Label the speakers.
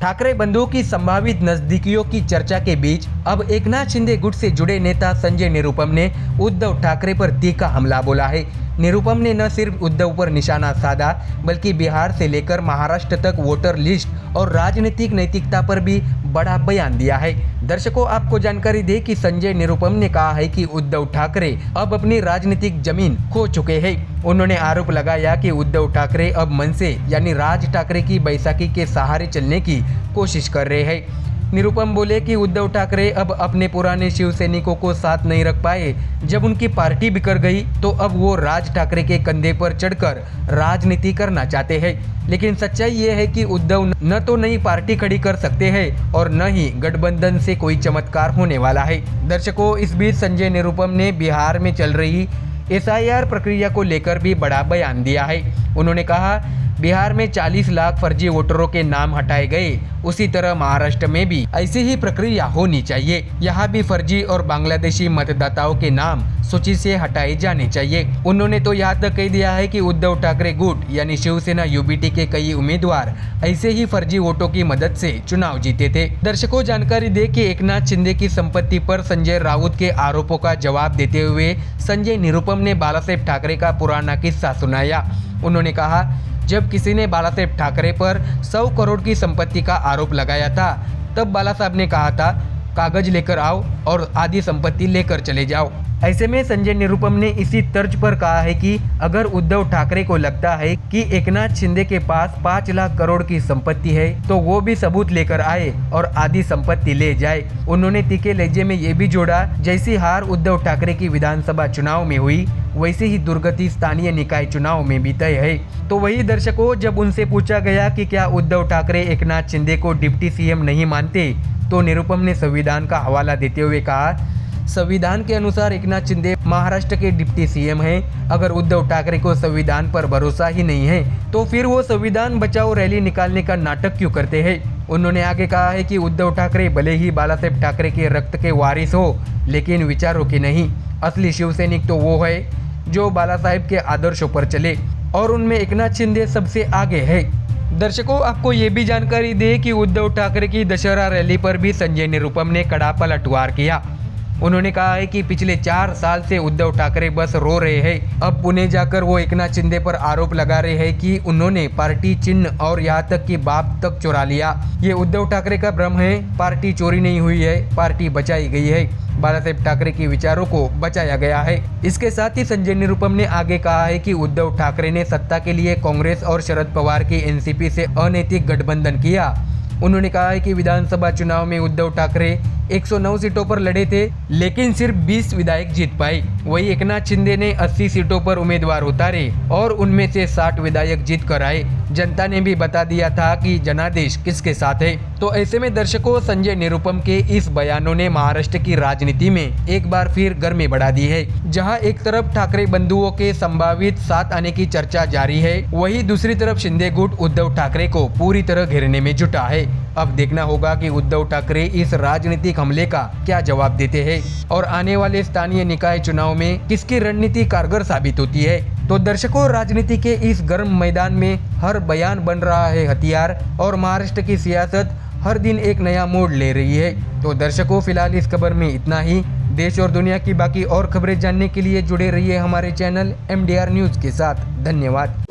Speaker 1: ठाकरे बंधुओं की संभावित नजदीकियों की चर्चा के बीच अब एकनाथ शिंदे गुट से जुड़े नेता संजय निरुपम ने उद्धव ठाकरे पर तीखा हमला बोला है। निरुपम ने न सिर्फ उद्धव पर निशाना साधा बल्कि बिहार से लेकर महाराष्ट्र तक वोटर लिस्ट और राजनीतिक नैतिकता पर भी बड़ा बयान दिया है। दर्शकों, आपको जानकारी दे कि संजय निरुपम ने कहा है कि उद्धव ठाकरे अब अपनी राजनीतिक जमीन खो चुके हैं। उन्होंने आरोप लगाया कि उद्धव ठाकरे अब मन से यानी राज ठाकरे की बैसाखी के सहारे चलने की कोशिश कर रहे हैं। निरुपम बोले कि उद्धव ठाकरे अब अपने पुराने शिव सैनिकों को साथ नहीं रख पाए। जब उनकी पार्टी बिखर गई तो अब वो राज ठाकरे के कंधे पर चढ़कर राजनीति करना चाहते हैं। लेकिन सच्चाई ये है कि उद्धव न तो नई पार्टी खड़ी कर सकते हैं और न ही गठबंधन से कोई चमत्कार होने वाला है। दर्शकों, इस बीच संजय निरुपम ने बिहार में चल रही SIR प्रक्रिया को लेकर भी बड़ा बयान दिया है। उन्होंने कहा, बिहार में 40 लाख फर्जी वोटरों के नाम हटाए गए, उसी तरह महाराष्ट्र में भी ऐसी ही प्रक्रिया होनी चाहिए। यहाँ भी फर्जी और बांग्लादेशी मतदाताओं के नाम सूची से हटाए जाने चाहिए। उन्होंने तो यहाँ तक कह दिया है कि उद्धव ठाकरे गुट यानी शिवसेना UBT के कई उम्मीदवार ऐसे ही फर्जी वोटों की मदद से चुनाव जीते थे। दर्शकों, जानकारी दे कि एकनाथ शिंदे की संपत्ति पर संजय राउत के आरोपों का जवाब देते हुए संजय निरुपम ने बालासाहेब ठाकरे का पुराना किस्सा सुनाया। उन्होंने कहा, जब किसी ने बालासाहेब ठाकरे पर 100 करोड़ की संपत्ति का आरोप लगाया था, तब बाला साहब ने कहा था, कागज लेकर आओ और आधी संपत्ति लेकर चले जाओ। ऐसे में संजय निरुपम ने इसी तर्ज पर कहा है कि अगर उद्धव ठाकरे को लगता है कि एकनाथ शिंदे के पास 5 लाख करोड़ की संपत्ति है तो वो भी सबूत लेकर आए और आधी संपत्ति ले जाए। उन्होंने तीखे लहजे में ये भी जोड़ा, जैसी हार उद्धव ठाकरे की विधानसभा चुनाव में हुई वैसे ही दुर्गति स्थानीय निकाय चुनाव में भी तय है। तो वही दर्शकों, जब उनसे पूछा गया कि क्या उद्धव ठाकरे एकनाथ शिंदे को डिप्टी CM नहीं मानते, तो निरुपम ने संविधान का हवाला देते हुए कहा, संविधान के अनुसार एकनाथ शिंदे महाराष्ट्र के डिप्टी CM हैं। अगर उद्धव ठाकरे को संविधान पर भरोसा ही नहीं है तो फिर वो संविधान बचाओ रैली निकालने का नाटक क्यों करते हैं। उन्होंने आगे कहा है कि उद्धव ठाकरे भले ही बालासाहेब ठाकरे के रक्त के वारिस हो लेकिन विचारों के नहीं। असली शिवसैनिक तो वो है जो बाला साहेब के आदर्शों पर चले और उनमें एकनाथ शिंदे सबसे आगे है। दर्शकों, आपको ये भी जानकारी दे कि उद्धव ठाकरे की दशहरा रैली पर भी संजय निरुपम ने कड़ा पलटवार किया। उन्होंने कहा है कि पिछले 4 साल से उद्धव ठाकरे बस रो रहे हैं। अब पुणे जाकर वो एकनाथ शिंदे पर आरोप लगा रहे हैं कि उन्होंने पार्टी चिन्ह और यहाँ तक कि बाप तक चुरा लिया। ये उद्धव ठाकरे का भ्रम है। पार्टी चोरी नहीं हुई है, पार्टी बचाई गई है। बालासाहेब ठाकरे के विचारों को बचाया गया है। इसके साथ ही संजय निरुपम ने आगे कहा है कि उद्धव ठाकरे ने सत्ता के लिए कांग्रेस और शरद पवार की NCP से अनैतिक गठबंधन किया। उन्होंने कहा है कि विधानसभा चुनाव में उद्धव ठाकरे 109 सीटों पर लड़े थे लेकिन सिर्फ 20 विधायक जीत पाए। वही एकनाथ शिंदे ने 80 सीटों पर उम्मीदवार उतारे और उनमें से 60 विधायक जीत कर आए। जनता ने भी बता दिया था कि जनादेश किसके साथ है। तो ऐसे में दर्शकों, संजय निरुपम के इस बयानों ने महाराष्ट्र की राजनीति में एक बार फिर गर्मी बढ़ा दी है। जहां एक तरफ ठाकरे बंधुओं के संभावित साथ आने की चर्चा जारी है, वहीं दूसरी तरफ शिंदे गुट उद्धव ठाकरे को पूरी तरह घेरने में जुटा है। अब देखना होगा कि उद्धव ठाकरे इस राजनीतिक हमले का क्या जवाब देते हैं और आने वाले स्थानीय निकाय चुनाव में किसकी रणनीति कारगर साबित होती है। तो दर्शकों, राजनीति के इस गर्म मैदान में हर बयान बन रहा है हथियार और महाराष्ट्र की सियासत हर दिन एक नया मोड़ ले रही है। तो दर्शकों, फिलहाल इस खबर में इतना ही। देश और दुनिया की बाकी और खबरें जानने के लिए जुड़े रहिए हमारे चैनल MDR न्यूज के साथ। धन्यवाद।